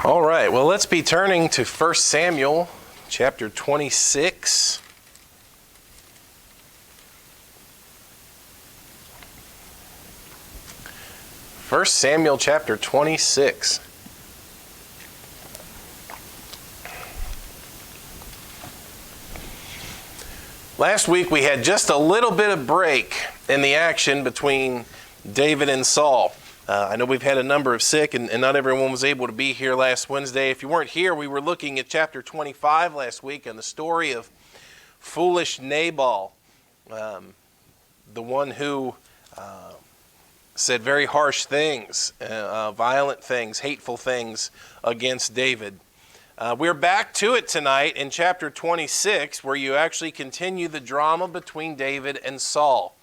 All right, well, let's be turning to 1 Samuel chapter 26. First Samuel chapter 26. Last week we had just a little bit of break in the action between David and Saul. I know we've had a number of sick and not everyone was able to be here last Wednesday. If you weren't here, we were looking at chapter 25 last week and the story of foolish Nabal, the one who said very harsh things, violent things, hateful things against David. We're back to it tonight in chapter 26, where you actually continue the drama between David and Saul.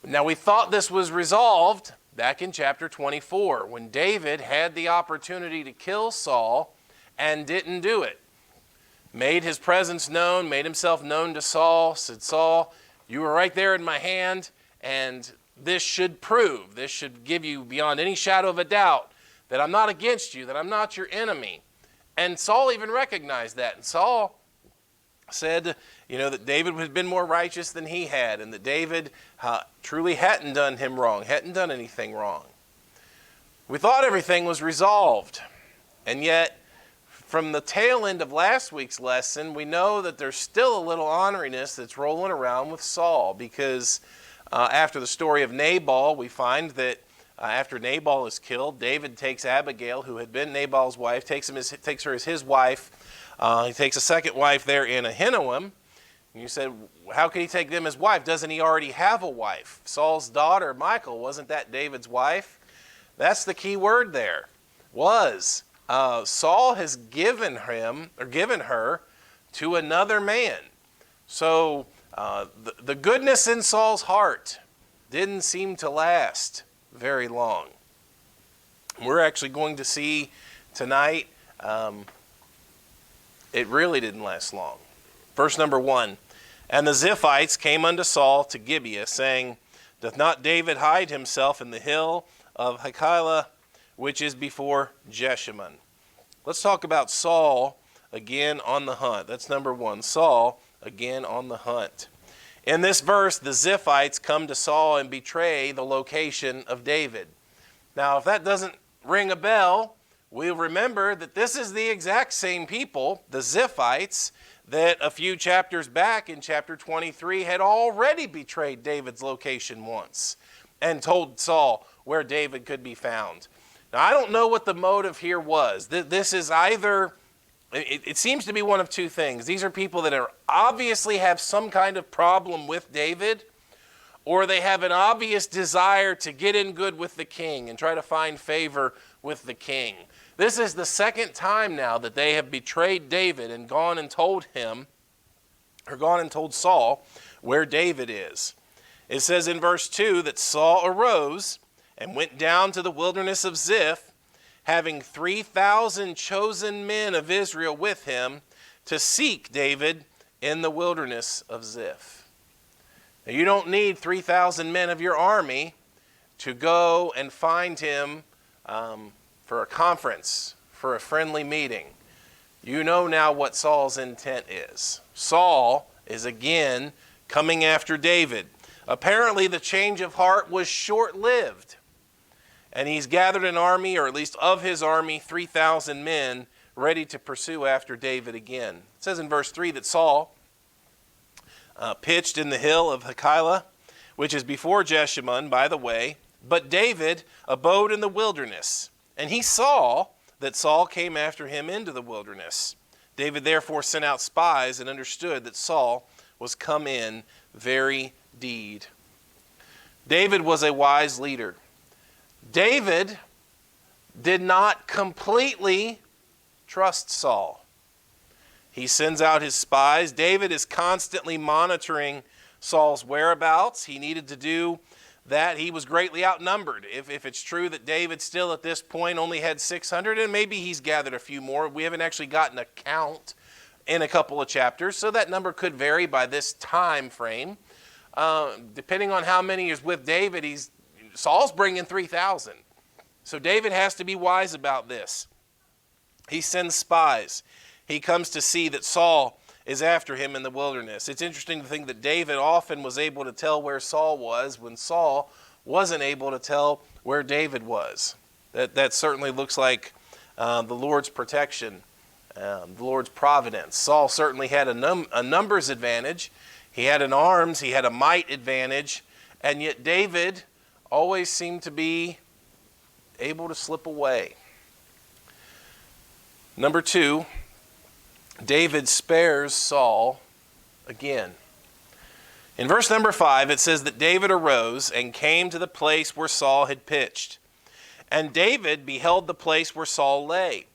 Now, we thought this was resolved back in chapter 24, when David had the opportunity to kill Saul and didn't do it. Made his presence known, made himself known to Saul, said, Saul, you were right there in my hand, and this should prove, this should give you beyond any shadow of a doubt that I'm not against you, that I'm not your enemy. And Saul even recognized that. And Saul said, that David had been more righteous than he had, and that David truly hadn't done him wrong, hadn't done anything wrong. We thought everything was resolved. And yet, from the tail end of last week's lesson, we know that there's still a little orneriness that's rolling around with Saul, because after the story of Nabal, we find that after Nabal is killed, David takes Abigail, who had been Nabal's wife, takes her as his wife. He takes a second wife there in Ahinoam. And you said, how could he take them as wife? Doesn't he already have a wife? Saul's daughter, Michal, wasn't that David's wife? That's the key word there, was. Saul has given her to another man. So the goodness in Saul's heart didn't seem to last very long. We're actually going to see tonight, it really didn't last long. Verse number 1, and the Ziphites came unto Saul to Gibeah, saying, doth not David hide himself in the hill of Hachilah, which is before Jeshimon? Let's talk about Saul again on the hunt. That's number 1, Saul again on the hunt. In this verse, the Ziphites come to Saul and betray the location of David. Now, if that doesn't ring a bell, we'll remember that this is the exact same people, the Ziphites, that a few chapters back in chapter 23 had already betrayed David's location once and told Saul where David could be found. Now, I don't know what the motive here was. This is either, it seems to be one of two things. These are people that obviously have some kind of problem with David, or they have an obvious desire to get in good with the king and try to find favor with the king. This is the second time now that they have betrayed David and gone and told Saul where David is. It says in verse 2 that Saul arose and went down to the wilderness of Ziph, having 3,000 chosen men of Israel with him to seek David in the wilderness of Ziph. Now, you don't need 3,000 men of your army to go and find him for a conference, for a friendly meeting. You know now what Saul's intent is. Saul is again coming after David. Apparently the change of heart was short-lived. And he's gathered an army, or at least of his army, 3,000 men ready to pursue after David again. It says in verse 3 that Saul pitched in the hill of Hachilah, which is before Jeshimon, by the way, but David abode in the wilderness. And he saw that Saul came after him into the wilderness. David therefore sent out spies and understood that Saul was come in very deed. David was a wise leader. David did not completely trust Saul. He sends out his spies. David is constantly monitoring Saul's whereabouts. He needed to do that. He was greatly outnumbered. If it's true that David still at this point only had 600, and maybe he's gathered a few more. We haven't actually gotten a count in a couple of chapters, so that number could vary by this time frame. Depending on how many is with David, Saul's bringing 3,000. So David has to be wise about this. He sends spies. He comes to see that Saul is after him in the wilderness. It's interesting to think that David often was able to tell where Saul was when Saul wasn't able to tell where David was. That certainly looks like the Lord's protection, the Lord's providence. Saul certainly had a numbers advantage. He had an arms, he had a might advantage, and yet David always seemed to be able to slip away. Number 2, David spares Saul again. In verse number 5, it says that David arose and came to the place where Saul had pitched. And David beheld the place where Saul lay.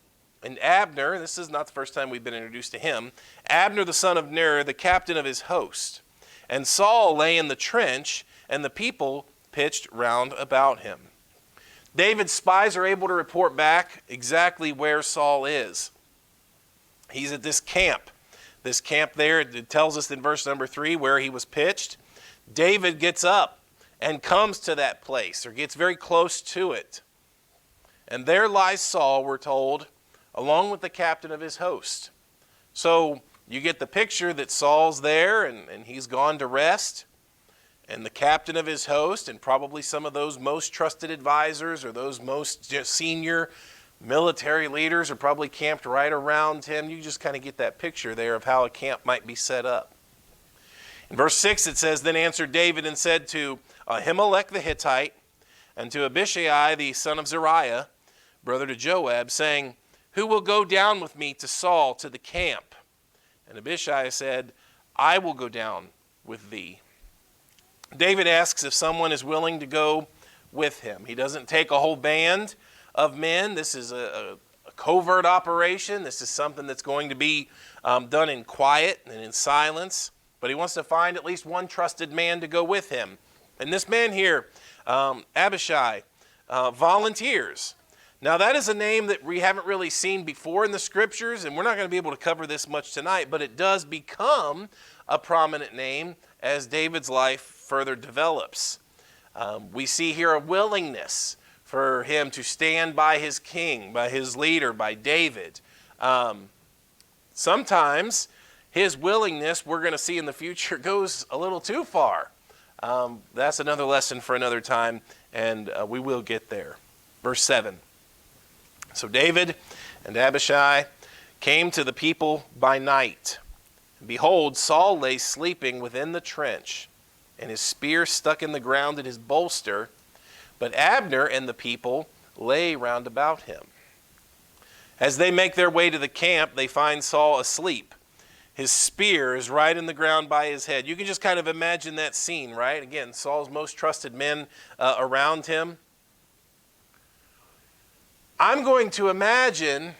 And Abner, this is not the first time we've been introduced to him, Abner the son of Ner, the captain of his host. And Saul lay in the trench, and the people pitched round about him. David's spies are able to report back exactly where Saul is. He's at this camp. This camp there, it tells us in verse number 3 where he was pitched. David gets up and comes to that place, or gets very close to it. And there lies Saul, we're told, along with the captain of his host. So you get the picture that Saul's there and he's gone to rest. And the captain of his host and probably some of those most trusted advisors or those most senior military leaders are probably camped right around him. You just kind of get that picture there of how a camp might be set up. In verse 6 it says, Then answered David and said to Ahimelech the Hittite and to Abishai the son of Zeruiah, brother to Joab, saying, Who will go down with me to Saul to the camp? And Abishai said, I will go down with thee. David asks if someone is willing to go with him. He doesn't take a whole band of men. This is a covert operation. This is something that's going to be done in quiet and in silence. But he wants to find at least one trusted man to go with him. And this man here, Abishai, volunteers. Now that is a name that we haven't really seen before in the scriptures, and we're not going to be able to cover this much tonight, but it does become a prominent name as David's life further develops. We see here a willingness for him to stand by his king, by his leader, by David. Sometimes his willingness, we're going to see in the future, goes a little too far. That's another lesson for another time, and we will get there. Verse 7. So David and Abishai came to the people by night. And behold, Saul lay sleeping within the trench, and his spear stuck in the ground in his bolster. But Abner and the people lay round about him. As they make their way to the camp, they find Saul asleep. His spear is right in the ground by his head. You can just kind of imagine that scene, right? Again, Saul's most trusted men around him. I'm going to imagine,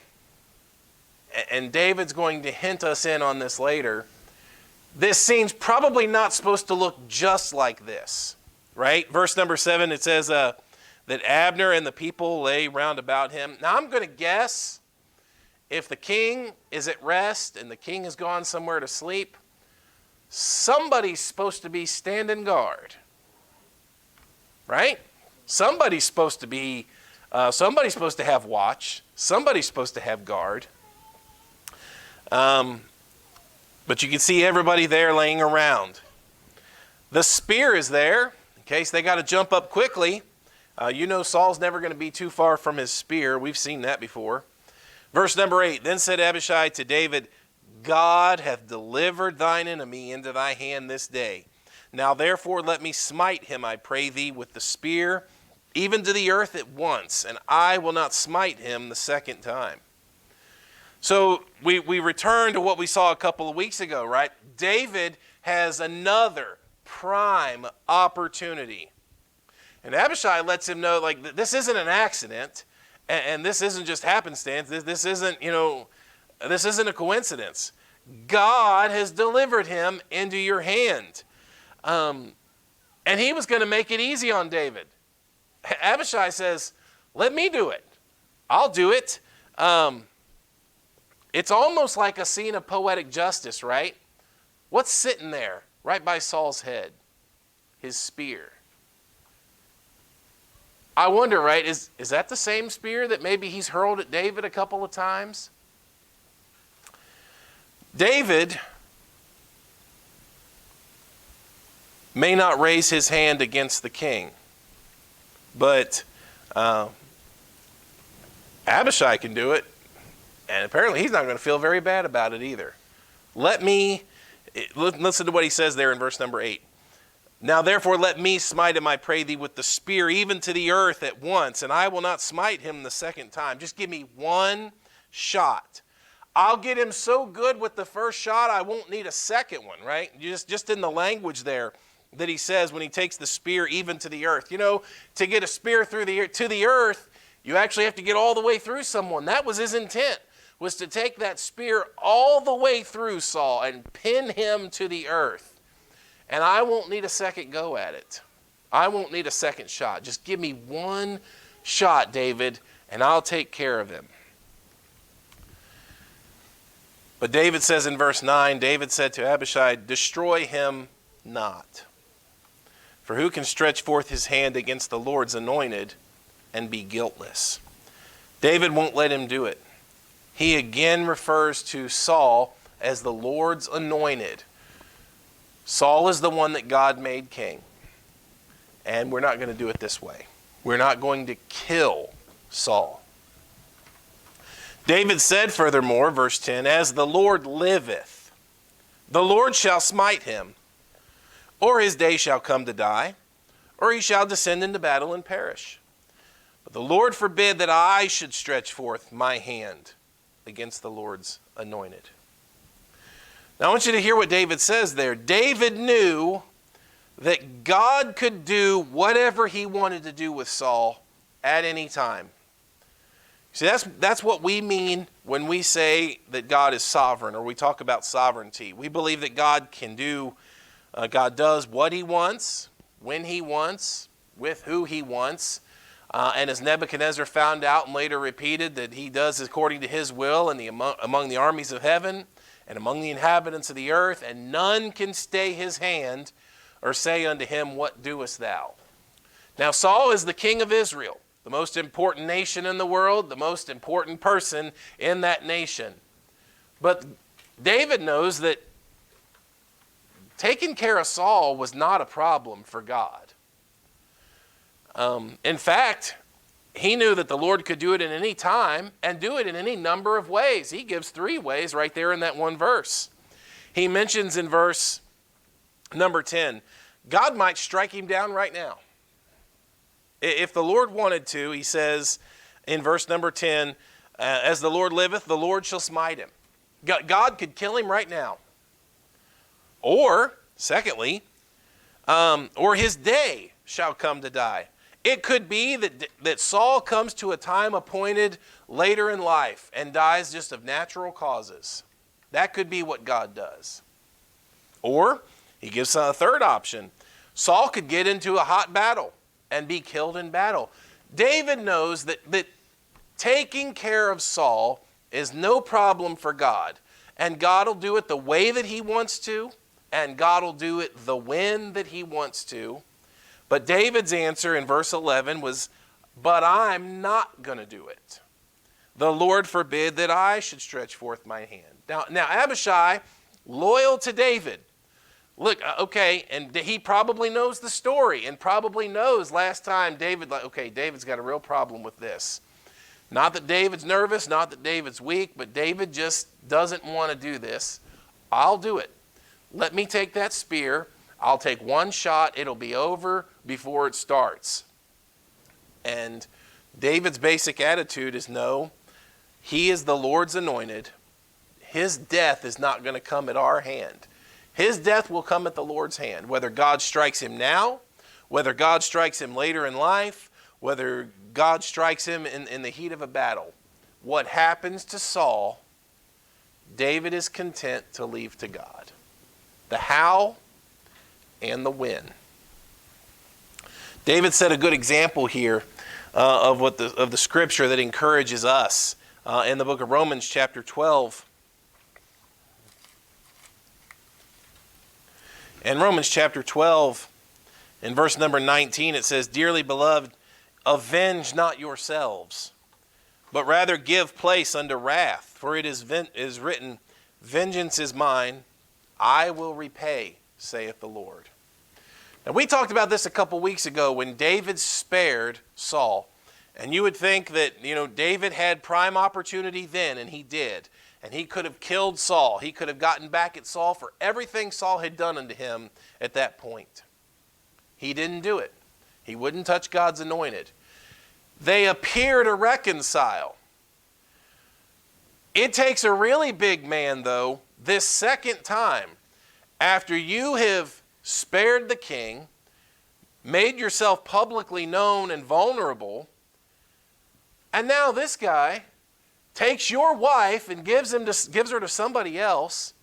and David's going to hint us in on this later, this scene's probably not supposed to look just like this. Right? Verse number 7, it says that Abner and the people lay round about him. Now I'm going to guess if the king is at rest and the king has gone somewhere to sleep, somebody's supposed to be standing guard. Right? Somebody's supposed to have watch. Somebody's supposed to have guard. But you can see everybody there laying around. The spear is there. In case they got to jump up quickly. Saul's never going to be too far from his spear. We've seen that before. Verse number 8, Then said Abishai to David, God hath delivered thine enemy into thy hand this day. Now therefore let me smite him, I pray thee, with the spear, even to the earth at once, and I will not smite him the second time. So we return to what we saw a couple of weeks ago, right? David has another prime opportunity. And Abishai lets him know, like, this isn't an accident, and this isn't just happenstance. This isn't a coincidence. God has delivered him into your hand. And he was going to make it easy on David. Abishai says, let me do it. I'll do it. It's almost like a scene of poetic justice, right? What's sitting there right by Saul's head? His spear. I wonder, right, is that the same spear that maybe he's hurled at David a couple of times? David may not raise his hand against the king, but Abishai can do it, and apparently he's not going to feel very bad about it either. Listen to what he says there in verse number 8. Now therefore let me smite him, I pray thee, with the spear, even to the earth at once, and I will not smite him the second time. Just give me one shot. I'll get him so good with the first shot, I won't need a second one, right? Just in the language there that he says when he takes the spear even to the earth. You know, to get a spear to the earth, you actually have to get all the way through someone. That was his intent, was to take that spear all the way through Saul and pin him to the earth. And I won't need a second go at it. I won't need a second shot. Just give me one shot, David, and I'll take care of him. But David says in verse 9, David said to Abishai, destroy him not. For who can stretch forth his hand against the Lord's anointed and be guiltless? David won't let him do it. He again refers to Saul as the Lord's anointed. Saul is the one that God made king. And we're not going to do it this way. We're not going to kill Saul. David said furthermore, verse 10, as the Lord liveth, the Lord shall smite him, or his day shall come to die, or he shall descend into battle and perish. But the Lord forbid that I should stretch forth my hand against the Lord's anointed. Now I want you to hear what David says there. David knew that God could do whatever he wanted to do with Saul at any time. See, that's what we mean when we say that God is sovereign, or we talk about sovereignty. We believe that God does what he wants, when he wants, with who he wants. And as Nebuchadnezzar found out and later repeated, that he does according to his will among the armies of heaven and among the inhabitants of the earth, and none can stay his hand or say unto him, what doest thou? Now Saul is the king of Israel, the most important nation in the world, the most important person in that nation. But David knows that taking care of Saul was not a problem for God. In fact, he knew that the Lord could do it in any time and do it in any number of ways. He gives 3 ways right there in that one verse. He mentions in verse number 10, God might strike him down right now. If the Lord wanted to, he says in verse number 10, as the Lord liveth, the Lord shall smite him. God could kill him right now. Or, secondly, or his day shall come to die. It could be that Saul comes to a time appointed later in life and dies just of natural causes. That could be what God does. Or he gives a third option. Saul could get into a hot battle and be killed in battle. David knows that taking care of Saul is no problem for God. And God will do it the way that he wants to, and God will do it the when that he wants to. But David's answer in verse 11 was, but I'm not going to do it. The Lord forbid that I should stretch forth my hand. Now Abishai, loyal to David. Look, okay, and he probably knows the story and probably knows last time David's got a real problem with this. Not that David's nervous, not that David's weak, but David just doesn't want to do this. I'll do it. Let me take that spear. I'll take one shot. It'll be over before it starts. And David's basic attitude is no, he is the Lord's anointed. His death is not going to come at our hand. His death will come at the Lord's hand, whether God strikes him now, whether God strikes him later in life, whether God strikes him in the heat of a battle. What happens to Saul, David is content to leave to God. The how and the when. David set a good example here of the scripture that encourages us in the book of Romans chapter 12. In Romans chapter 12, in verse number 19, it says, dearly beloved, Avenge not yourselves, but rather give place unto wrath. For it is written, Vengeance is mine, I will repay, saith the Lord. Now, we talked about this a couple weeks ago when David spared Saul. And you would think that, David had prime opportunity then, and he did. And he could have killed Saul. He could have gotten back at Saul for everything Saul had done unto him at that point. He didn't do it. He wouldn't touch God's anointed. They appear to reconcile. It takes a really big man, though, this second time, after you have spared the king, made yourself publicly known and vulnerable, and now this guy takes your wife and gives her to somebody else,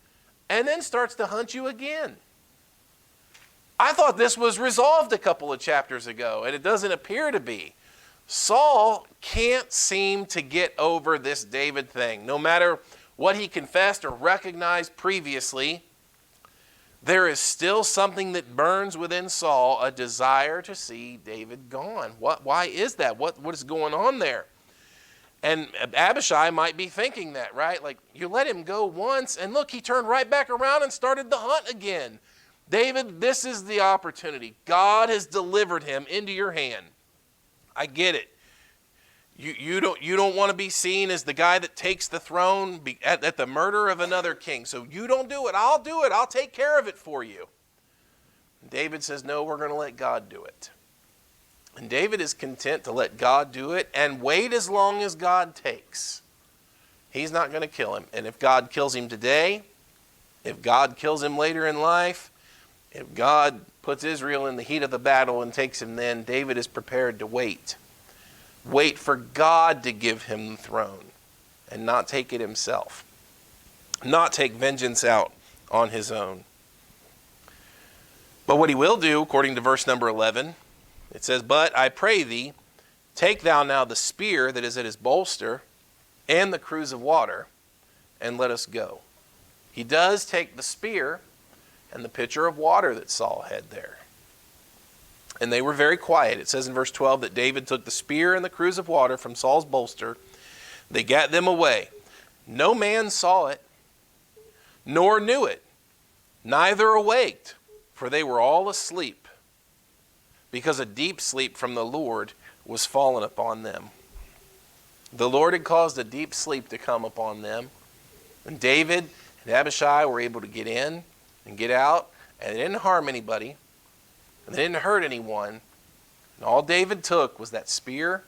and then starts to hunt you again. I thought this was resolved a couple of chapters ago, and it doesn't appear to be. Saul can't seem to get over this David thing. No matter what he confessed or recognized previously, there is still something that burns within Saul, a desire to see David gone. Why is that? What is going on there? And Abishai might be thinking that, right? Like, you let him go once, and look, he turned right back around and started the hunt again. David, this is the opportunity. God has delivered him into your hand. I get it. You don't want to be seen as the guy that takes the throne at the murder of another king. So you don't do it. I'll do it. I'll take care of it for you. And David says, no, we're going to let God do it. And David is content to let God do it and wait as long as God takes. He's not going to kill him. And if God kills him today, if God kills him later in life, if God puts Israel in the heat of the battle and takes him then, David is prepared to wait. Wait for God to give him the throne and not take it himself. Not take vengeance out on his own. But what he will do, according to verse number 11, it says, but I pray thee, take thou now the spear that is at his bolster and the cruse of water, and let us go. He does take the spear and the pitcher of water that Saul had there. And they were very quiet. It says in verse 12 that David took the spear and the cruse of water from Saul's bolster. They gat them away. No man saw it, nor knew it, neither awaked, for they were all asleep, because a deep sleep from the Lord was fallen upon them. The Lord had caused a deep sleep to come upon them. And David and Abishai were able to get in and get out, and they didn't harm anybody, and they didn't hurt anyone. And all David took was that spear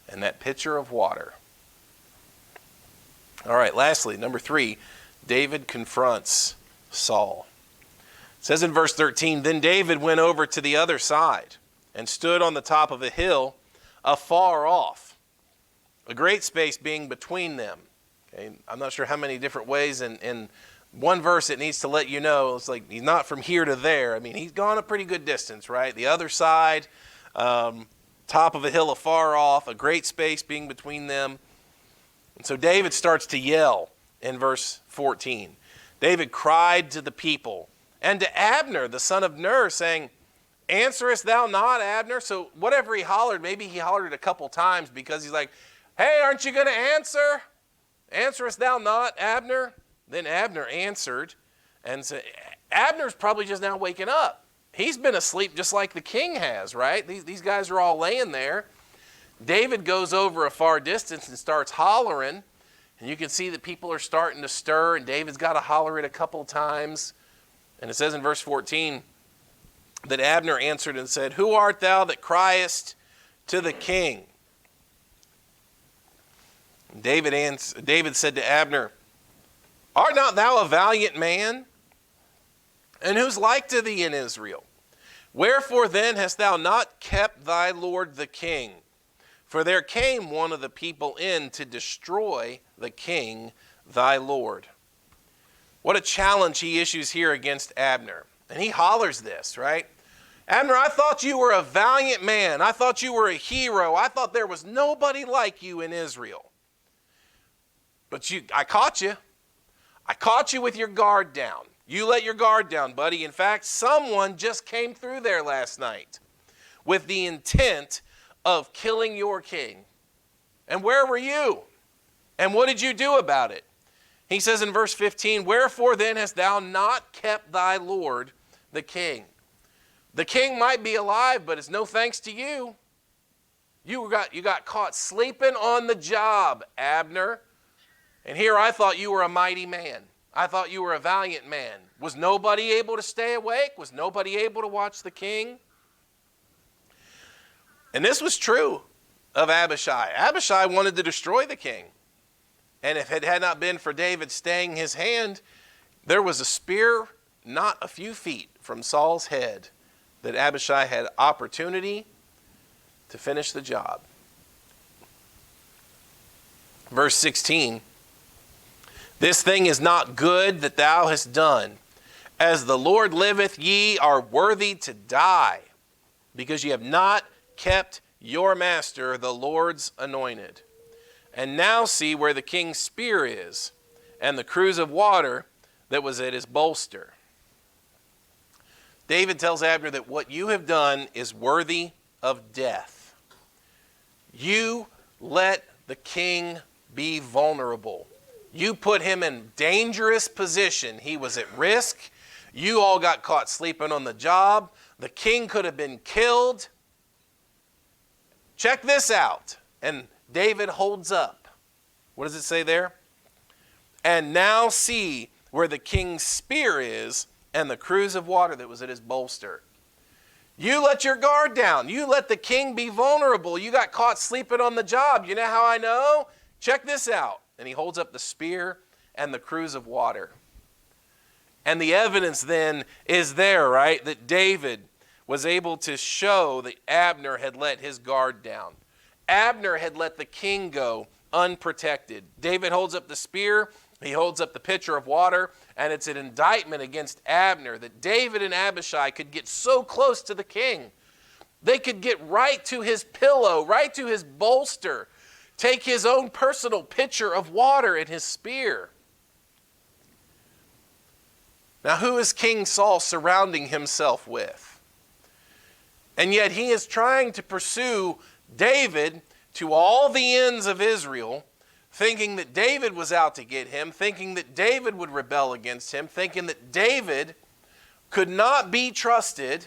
and that pitcher of water. All right, lastly, number 3, David confronts Saul. It says in verse 13, then David went over to the other side and stood on the top of a hill afar off, a great space being between them. Okay, I'm not sure how many different ways in one verse it needs to let you know. It's like he's not from here to there. I mean, he's gone a pretty good distance, right? The other side, top of a hill afar off, a great space being between them. And so David starts to yell in verse 14. David cried to the people and to Abner, the son of Ner, saying, answerest thou not, Abner? So whatever he hollered, maybe he hollered it a couple times because he's like, hey, aren't you going to answer? Answerest thou not, Abner? Then Abner answered and said, Abner's probably just now waking up. He's been asleep just like the king has, right? These guys are all laying there. David goes over a far distance and starts hollering. And you can see that people are starting to stir, and David's got to holler it a couple times. And it says in verse 14 that Abner answered and said, who art thou that criest to the king? David said to Abner, art not thou a valiant man? And who's like to thee in Israel? Wherefore then hast thou not kept thy lord the king? For there came one of the people in to destroy the king thy lord. What a challenge he issues here against Abner. And he hollers this, right? Abner, I thought you were a valiant man. I thought you were a hero. I thought there was nobody like you in Israel. But I caught you. I caught you with your guard down. You let your guard down, buddy. In fact, someone just came through there last night with the intent of killing your king. And where were you? And what did you do about it? He says in verse 15, wherefore then hast thou not kept thy lord the king? The king might be alive, but it's no thanks to you. You got caught sleeping on the job, Abner. And here I thought you were a mighty man. I thought you were a valiant man. Was nobody able to stay awake? Was nobody able to watch the king? And this was true of Abishai. Abishai wanted to destroy the king. And if it had not been for David staying his hand, there was a spear not a few feet from Saul's head that Abishai had opportunity to finish the job. Verse 16, this thing is not good that thou hast done. As the Lord liveth, ye are worthy to die, because ye have not kept your master, the Lord's anointed. And now see where the king's spear is, and the cruse of water that was at his bolster. David tells Abner that what you have done is worthy of death. You let the king be vulnerable. You put him in dangerous position. He was at risk. You all got caught sleeping on the job. The king could have been killed. Check this out. And David holds up. What does it say there? And now see where the king's spear is and the cruse of water that was at his bolster. You let your guard down. You let the king be vulnerable. You got caught sleeping on the job. You know how I know? Check this out. And he holds up the spear and the cruse of water. And the evidence then is there, right? That David was able to show that Abner had let his guard down. Abner had let the king go unprotected. David holds up the spear. He holds up the pitcher of water. And it's an indictment against Abner that David and Abishai could get so close to the king. They could get right to his pillow, right to his bolster, take his own personal pitcher of water and his spear. Now, who is King Saul surrounding himself with? And yet he is trying to pursue David to all the ends of Israel, thinking that David was out to get him, thinking that David would rebel against him, thinking that David could not be trusted.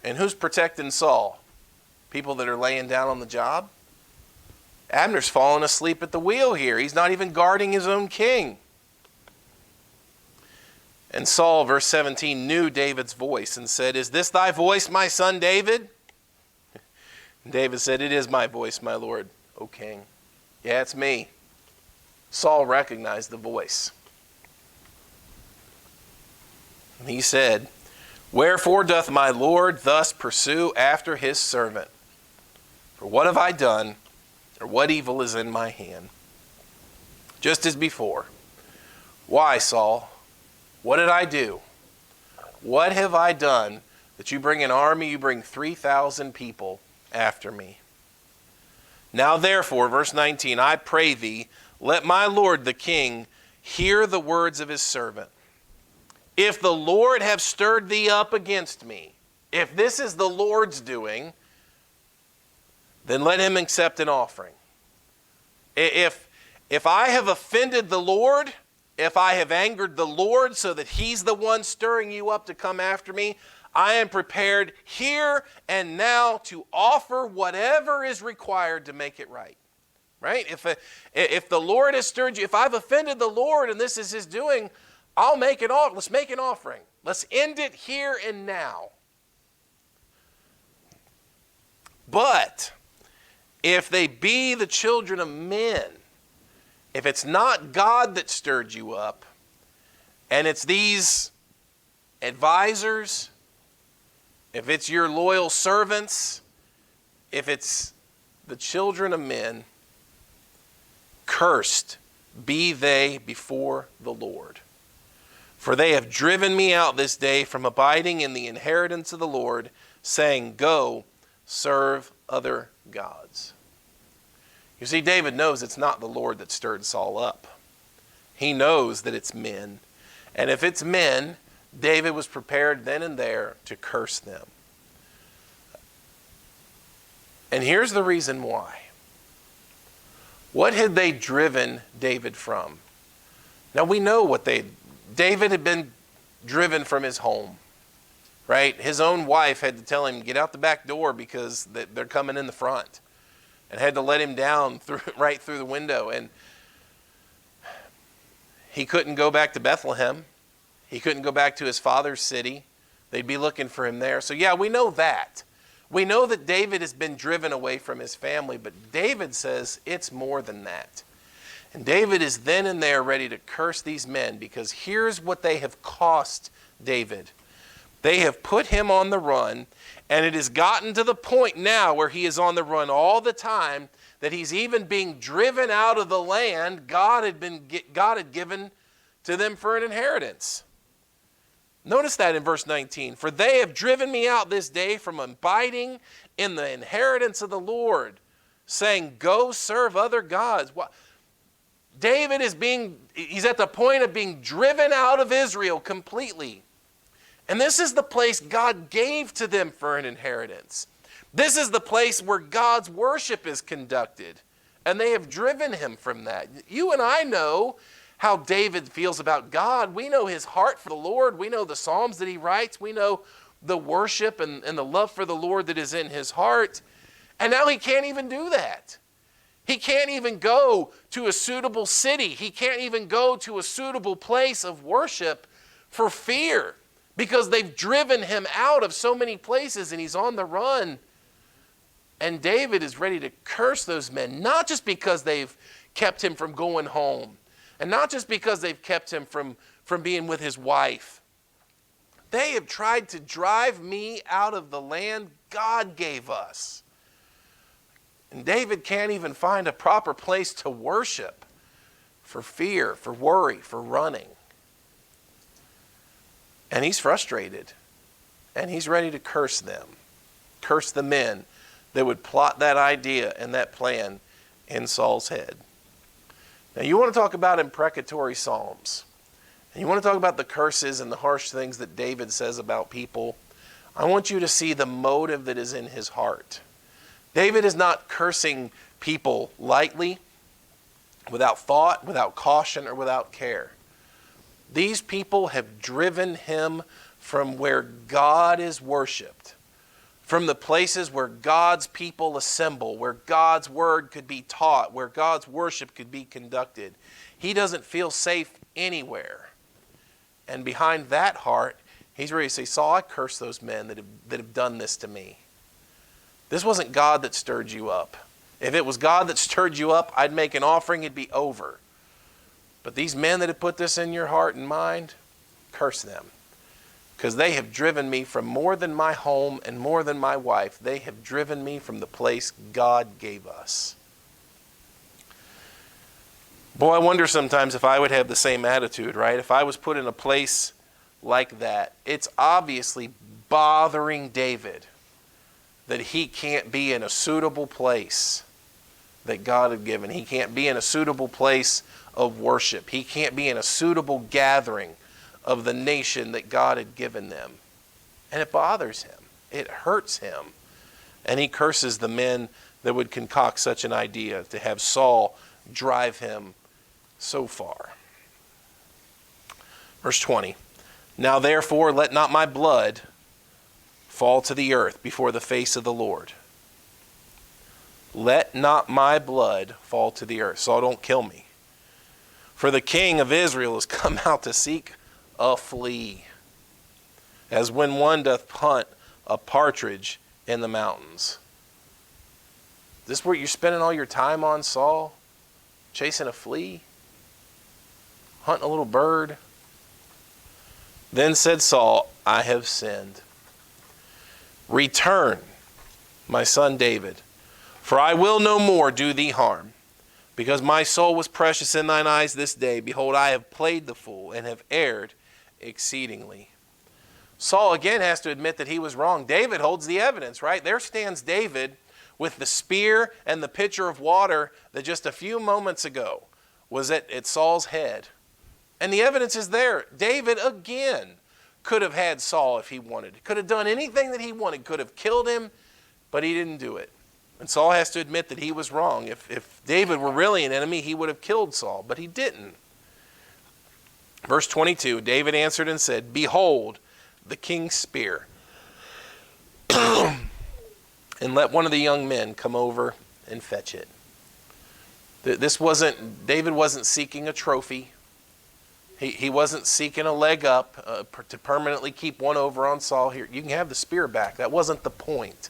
And who's protecting Saul? People that are laying down on the job? Abner's fallen asleep at the wheel here. He's not even guarding his own king. And Saul, verse 17, knew David's voice and said, is this thy voice, my son David? And David said, it is my voice, my lord, O king. Yeah, it's me. Saul recognized the voice. And he said, wherefore doth my lord thus pursue after his servant? For what have I done, or what evil is in my hand? Just as before. Why, Saul? What did I do? What have I done that you bring an army, you bring 3,000 people after me? Now therefore, verse 19, I pray thee, let my lord the king hear the words of his servant. If the Lord have stirred thee up against me, if this is the Lord's doing, then let him accept an offering. If I have offended the Lord, if I have angered the Lord so that he's the one stirring you up to come after me, I am prepared here and now to offer whatever is required to make it right. Right? If the Lord has stirred you, if I've offended the Lord and this is his doing, I'll make it off. Let's make an offering. Let's end it here and now. But if they be the children of men, if it's not God that stirred you up, and it's these advisors, if it's your loyal servants, if it's the children of men, cursed be they before the Lord. For they have driven me out this day from abiding in the inheritance of the Lord, saying, go, serve other gods. You see, David knows it's not the Lord that stirred Saul up. He knows that it's men. And if it's men, David was prepared then and there to curse them. And here's the reason why. What had they driven David from? Now we know David had been driven from his home, right? His own wife had to tell him, get out the back door because they're coming in the front, and had to let him down right through the window. And he couldn't go back to Bethlehem. He couldn't go back to his father's city. They'd be looking for him there. So yeah, we know that. We know that David has been driven away from his family, but David says it's more than that. And David is then and there ready to curse these men, because here's what they have cost David. They have put him on the run, and it has gotten to the point now where he is on the run all the time that he's even being driven out of the land God had given to them for an inheritance. Notice that in verse 19. For they have driven me out this day from abiding in the inheritance of the Lord, saying, go serve other gods. David he's at the point of being driven out of Israel completely. And this is the place God gave to them for an inheritance. This is the place where God's worship is conducted. And they have driven him from that. You and I know how David feels about God. We know his heart for the Lord. We know the Psalms that he writes. We know the worship and the love for the Lord that is in his heart. And now he can't even do that. He can't even go to a suitable city. He can't even go to a suitable place of worship for fear, because they've driven him out of so many places and he's on the run. And David is ready to curse those men, not just because they've kept him from going home, and not just because they've kept him from being with his wife. They have tried to drive me out of the land God gave us. And David can't even find a proper place to worship for fear, for worry, for running. And he's frustrated. And he's ready to curse them. Curse the men that would plot that idea and that plan in Saul's head. Now, you want to talk about imprecatory psalms, and you want to talk about the curses and the harsh things that David says about people. I want you to see the motive that is in his heart. David is not cursing people lightly, without thought, without caution, or without care. These people have driven him from where God is worshiped, from the places where God's people assemble, where God's word could be taught, where God's worship could be conducted. He doesn't feel safe anywhere. And behind that heart, he's ready to say, Saul, I curse those men that have done this to me. This wasn't God that stirred you up. If it was God that stirred you up, I'd make an offering, it'd be over. But these men that have put this in your heart and mind, curse them. Because they have driven me from more than my home and more than my wife. They have driven me from the place God gave us. Boy, I wonder sometimes if I would have the same attitude, right? If I was put in a place like that, it's obviously bothering David that he can't be in a suitable place that God had given. He can't be in a suitable place of worship. He can't be in a suitable gathering of the nation that God had given them. And it bothers him. It hurts him. And he curses the men that would concoct such an idea, to have Saul drive him so far. Verse 20. Now therefore let not my blood fall to the earth before the face of the Lord. Let not my blood fall to the earth. Saul, don't kill me. For the king of Israel has come out to seek a flea, as when one doth hunt a partridge in the mountains. Is this where you're spending all your time on, Saul? Chasing a flea? Hunting a little bird? Then said Saul, I have sinned. Return, my son David, for I will no more do thee harm. Because my soul was precious in thine eyes this day. Behold, I have played the fool and have erred exceedingly. Saul again has to admit that he was wrong. David holds the evidence, right? There stands David with the spear and the pitcher of water that just a few moments ago was at Saul's head. And the evidence is there. David again could have had Saul if he wanted. Could have done anything that he wanted. Could have killed him, but he didn't do it. And Saul has to admit that he was wrong. If David were really an enemy, he would have killed Saul, but he didn't. Verse 22, David answered and said, "Behold, the king's spear. And let one of the young men come over and fetch it." David wasn't seeking a trophy. He wasn't seeking a leg up to permanently keep one over on Saul. Here, you can have the spear back. That wasn't the point.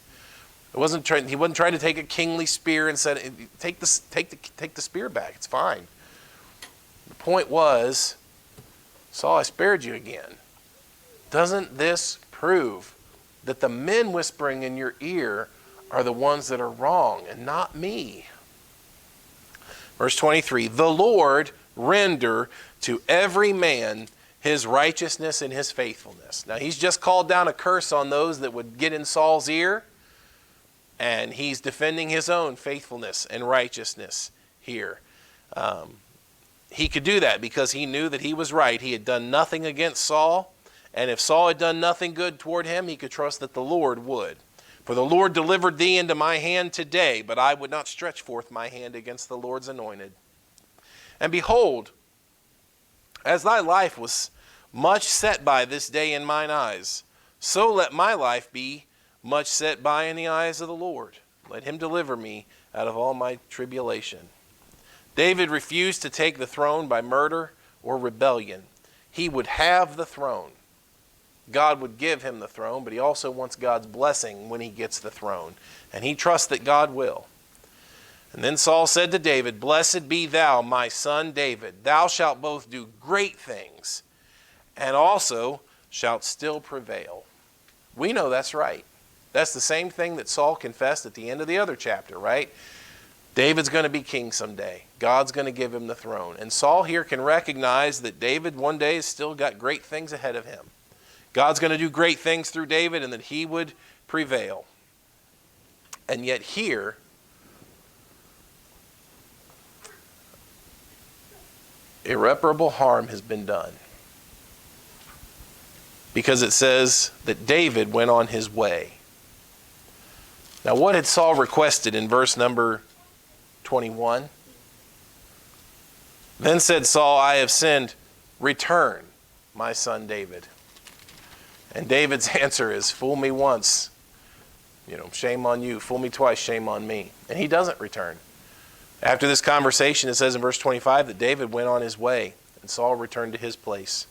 He wasn't trying to take a kingly spear and said, take the spear back. It's fine. The point was, Saul, I spared you again. Doesn't this prove that the men whispering in your ear are the ones that are wrong and not me? Verse 23, the Lord render to every man his righteousness and his faithfulness. Now he's just called down a curse on those that would get in Saul's ear, and he's defending his own faithfulness and righteousness here. He could do that because he knew that he was right. He had done nothing against Saul, and if Saul had done nothing good toward him, he could trust that the Lord would. For the Lord delivered thee into my hand today, but I would not stretch forth my hand against the Lord's anointed. And behold, as thy life was much set by this day in mine eyes, so let my life be much set by in the eyes of the Lord. Let him deliver me out of all my tribulation. David refused to take the throne by murder or rebellion. He would have the throne. God would give him the throne, but he also wants God's blessing when he gets the throne. And he trusts that God will. And then Saul said to David, "Blessed be thou, my son David. Thou shalt both do great things, and also shalt still prevail." We know that's right. That's the same thing that Saul confessed at the end of the other chapter, right? David's going to be king someday. God's going to give him the throne. And Saul here can recognize that David one day has still got great things ahead of him. God's going to do great things through David and that he would prevail. And yet here, irreparable harm has been done. Because it says that David went on his way. Now what had Saul requested in verse number 21? Then said Saul, "I have sinned. Return, my son David." And David's answer is, "Fool me once, shame on you. Fool me twice, shame on me." And he doesn't return. After this conversation, it says in verse 25 that David went on his way and Saul returned to his place.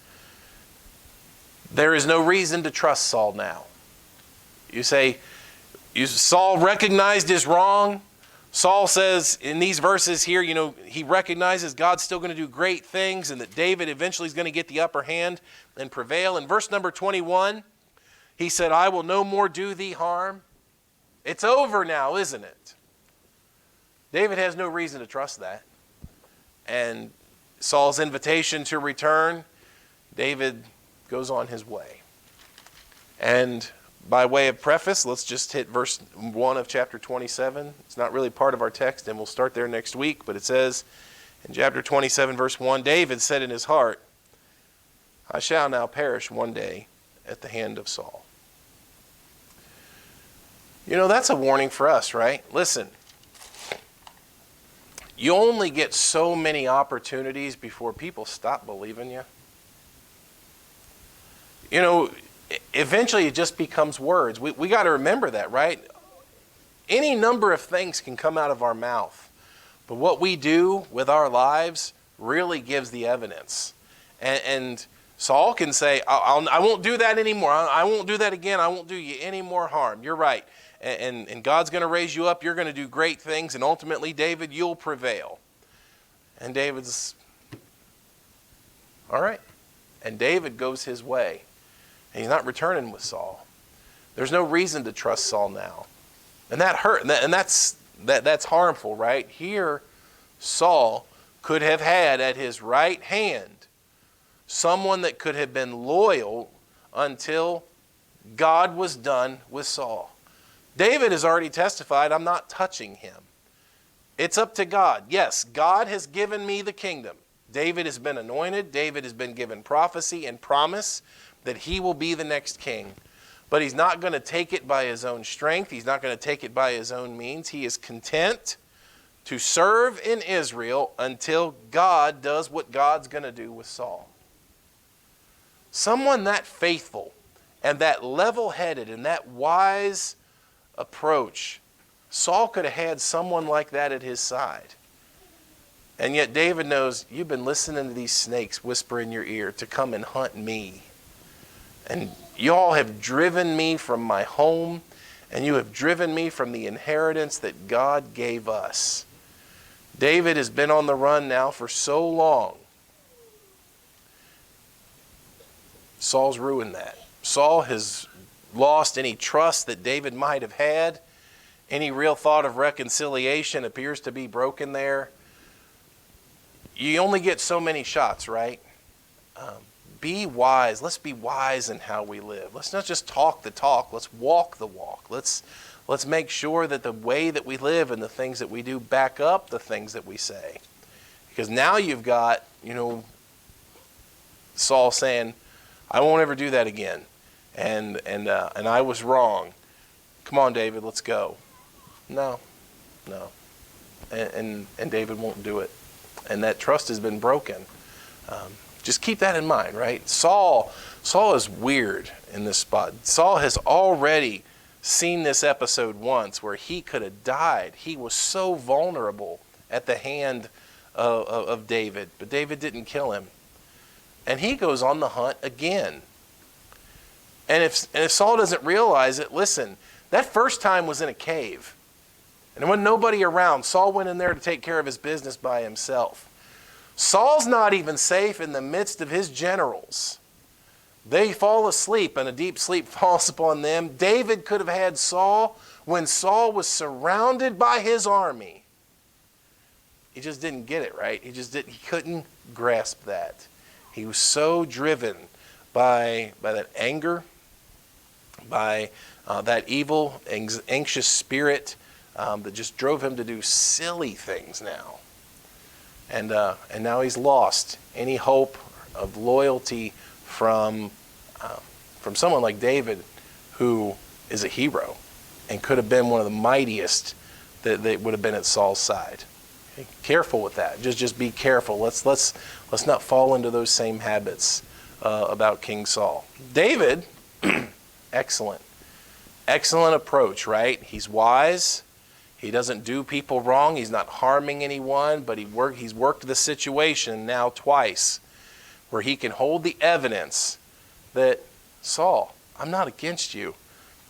There is no reason to trust Saul now. You say, Saul recognized his wrong. Saul says in these verses here, he recognizes God's still going to do great things and that David eventually is going to get the upper hand and prevail. In verse number 21, he said, "I will no more do thee harm." It's over now, isn't it? David has no reason to trust that. And Saul's invitation to return, David goes on his way. And by way of preface, let's just hit verse 1 of chapter 27. It's not really part of our text, and we'll start there next week. But it says in chapter 27, verse 1, David said in his heart, "I shall now perish one day at the hand of Saul." That's a warning for us, right? Listen, you only get so many opportunities before people stop believing you. Eventually it just becomes words. We got to remember that, right? Any number of things can come out of our mouth, but what we do with our lives really gives the evidence. And Saul can say, I won't do that anymore. I won't do that again. I won't do you any more harm. You're right. And God's going to raise you up. You're going to do great things. And ultimately, David, you'll prevail. And David's, all right. And David goes his way. And he's not returning with Saul. There's no reason to trust Saul now. And that hurt. And that's harmful, right? Here, Saul could have had at his right hand someone that could have been loyal until God was done with Saul. David has already testified, "I'm not touching him. It's up to God." Yes, God has given me the kingdom. David has been anointed. David has been given prophecy and promise that he will be the next king. but he's not going to take it by his own strength. He's not going to take it by his own means. He is content to serve in Israel until God does what God's going to do with Saul. Someone that faithful and that level-headed and that wise approach, Saul could have had someone like that at his side. And yet David knows, you've been listening to these snakes whisper in your ear to come and hunt me. And y'all have driven me from my home, and you have driven me from the inheritance that God gave us. David has been on the run now for so long. Saul's ruined that. Saul has lost any trust that David might have had. Any real thought of reconciliation appears to be broken there. You only get so many shots, right? Be wise. Let's be wise in how we live. Let's not just talk the talk. Let's walk the walk. Let's make sure that the way that we live and the things that we do back up the things that we say. Because now you've got, Saul saying, I won't ever do that again. And I was wrong. Come on, David, let's go. No. And David won't do it. And that trust has been broken. Just keep that in mind, right? Saul is weird in this spot. Saul has already seen this episode once where he could have died. He was so vulnerable at the hand of David, but David didn't kill him. And he goes on the hunt again. And if Saul doesn't realize it, listen, that first time was in a cave. And there wasn't nobody around. Saul went in there to take care of his business by himself. Saul's not even safe in the midst of his generals. They fall asleep, and a deep sleep falls upon them. David could have had Saul when Saul was surrounded by his army. He just didn't get it, right? He couldn't grasp that. He was so driven by that anger, by that evil, anxious spirit that just drove him to do silly things now. And now he's lost any hope of loyalty from someone like David, who is a hero and could have been one of the mightiest that would have been at Saul's side. Okay? Careful with that. Just be careful. Let's not fall into those same habits about King Saul. David, excellent approach, right? He's wise. He doesn't do people wrong. He's not harming anyone, but he's worked the situation now twice where he can hold the evidence that, Saul, I'm not against you.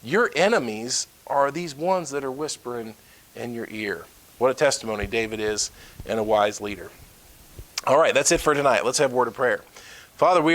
Your enemies are these ones that are whispering in your ear. What a testimony David is and a wise leader. All right, that's it for tonight. Let's have a word of prayer. Father, we